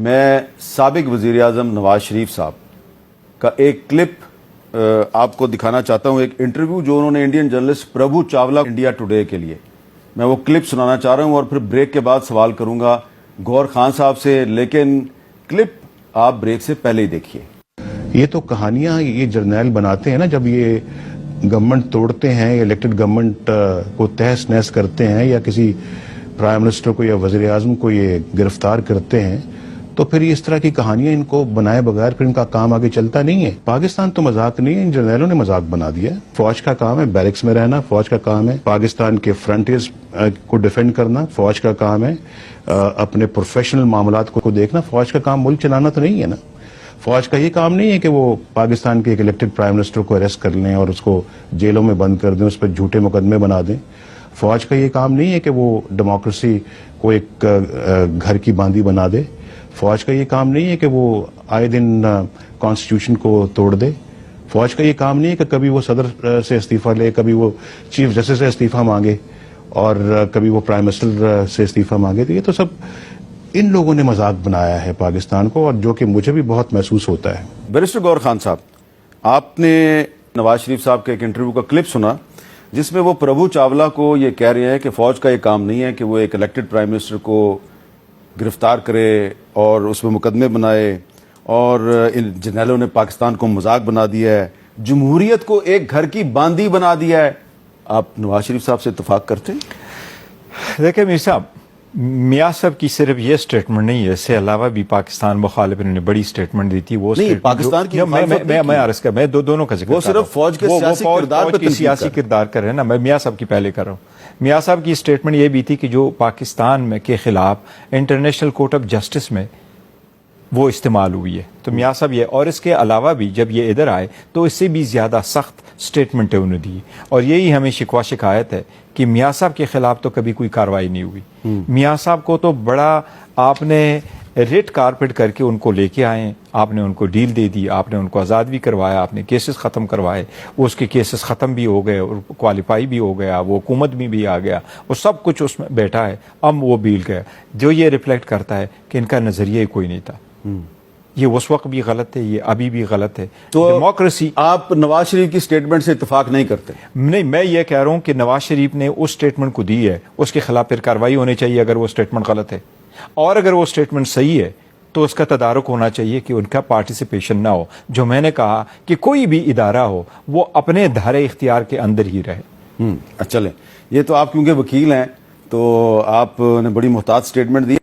میں سابق وزیر اعظم نواز شریف صاحب کا ایک کلپ آپ کو دکھانا چاہتا ہوں، ایک انٹرویو جو انہوں نے انڈین جرنلسٹ پربھو چاولہ انڈیا ٹوڈے کے لیے. میں وہ کلپ سنانا چاہ رہا ہوں اور پھر بریک کے بعد سوال کروں گا گور خان صاحب سے، لیکن کلپ آپ بریک سے پہلے ہی دیکھیے. یہ تو کہانیاں یہ جرنیل بناتے ہیں نا، جب یہ گورنمنٹ توڑتے ہیں یا الیکٹڈ گورنمنٹ کو تہس نہس کرتے ہیں یا کسی پرائم منسٹر کو یا وزیر اعظم کو یہ گرفتار کرتے ہیں، تو پھر اس طرح کی کہانیاں ان کو بنائے بغیر پھر ان کا کام آگے چلتا نہیں ہے. پاکستان تو مذاق نہیں ہے، ان جرنیلوں نے مذاق بنا دیا ہے. فوج کا کام ہے بیرکس میں رہنا، فوج کا کام ہے پاکستان کے فرنٹیئرز کو ڈیفینڈ کرنا، فوج کا کام ہے اپنے پروفیشنل معاملات کو دیکھنا. فوج کا کام ملک چلانا تو نہیں ہے نا. فوج کا یہ کام نہیں ہے کہ وہ پاکستان کے ایک الیکٹڈ پرائم منسٹر کو اریسٹ کر لیں اور اس کو جیلوں میں بند کر دیں، اس پہ جھوٹے مقدمے بنا دیں. فوج کا یہ کام نہیں ہے کہ وہ ڈیموکریسی کو ایک گھر کی باندی بنا دے. فوج کا یہ کام نہیں ہے کہ وہ آئے دن کانسٹیٹیوشن کو توڑ دے. فوج کا یہ کام نہیں ہے کہ کبھی وہ صدر سے استعفیٰ لے، کبھی وہ چیف جسٹس سے استعفیٰ مانگے اور کبھی وہ پرائم منسٹر سے استعفیٰ مانگے. تو یہ تو سب ان لوگوں نے مذاق بنایا ہے پاکستان کو، اور جو کہ مجھے بھی بہت محسوس ہوتا ہے. بیرسٹر گور خان صاحب، آپ نے نواز شریف صاحب کے ایک انٹرویو کا کلپ سنا جس میں وہ پربھو چاولہ کو یہ کہہ رہے ہیں کہ فوج کا یہ کام نہیں ہے کہ وہ ایک الیکٹڈ پرائم منسٹر کو گرفتار کرے اور اس میں مقدمے بنائے، اور ان جرنیلوں نے پاکستان کو مذاق بنا دیا ہے، جمہوریت کو ایک گھر کی باندی بنا دیا ہے. آپ نواز شریف صاحب سے اتفاق کرتے ہیں؟ دیکھیں میر صاحب، میاں صاحب کی صرف یہ سٹیٹمنٹ نہیں ہے، اس سے علاوہ بھی پاکستان مخالف نے بڑی سٹیٹمنٹ دی تھی. وہ پاکستان کی میں عرض کر، میں دونوں کا ذکر، وہ صرف فوج کے سیاسی کردار کر رہے ہیں نا. میں میاں صاحب کی پہلے کر رہا ہوں. میاں صاحب کی سٹیٹمنٹ یہ بھی تھی کہ جو پاکستان میں کے خلاف انٹرنیشنل کورٹ آف جسٹس میں وہ استعمال ہوئی ہے. تو میاں صاحب یہ، اور اس کے علاوہ بھی جب یہ ادھر آئے تو اس سے بھی زیادہ سخت سٹیٹمنٹیں انہوں نے دی، اور یہی ہمیں شکوہ شکایت ہے کہ میاں صاحب کے خلاف تو کبھی کوئی کارروائی نہیں ہوئی. میاں صاحب کو تو بڑا آپ نے ریڈ کارپٹ کر کے ان کو لے کے آئے، آپ نے ان کو ڈیل دے دی، آپ نے ان کو آزاد بھی کروایا، آپ نے کیسز ختم کروائے، اس کے کیسز ختم بھی ہو گئے اور کوالیفائی بھی ہو گیا، وہ حکومت میں بھی آ گیا، اور سب کچھ اس میں بیٹھا ہے. اب وہ بیل گیا، جو یہ ریفلیکٹ کرتا ہے کہ ان کا نظریہ ہی کوئی نہیں تھا. یہ اس وقت بھی غلط ہے، یہ ابھی بھی غلط ہے. تو ڈیموکریسی، آپ نواز شریف کی سٹیٹمنٹ سے اتفاق نہیں کرتے؟ نہیں، میں یہ کہہ رہا ہوں کہ نواز شریف نے اس سٹیٹمنٹ کو دی ہے، اس کے خلاف پھر کارروائی ہونی چاہیے اگر وہ سٹیٹمنٹ غلط ہے، اور اگر وہ سٹیٹمنٹ صحیح ہے تو اس کا تدارک ہونا چاہیے کہ ان کا پارٹیسپیشن نہ ہو. جو میں نے کہا کہ کوئی بھی ادارہ ہو وہ اپنے دھارے اختیار کے اندر ہی رہے. چلیں، یہ تو آپ کیونکہ وکیل ہیں تو آپ نے بڑی محتاط سٹیٹمنٹ دی.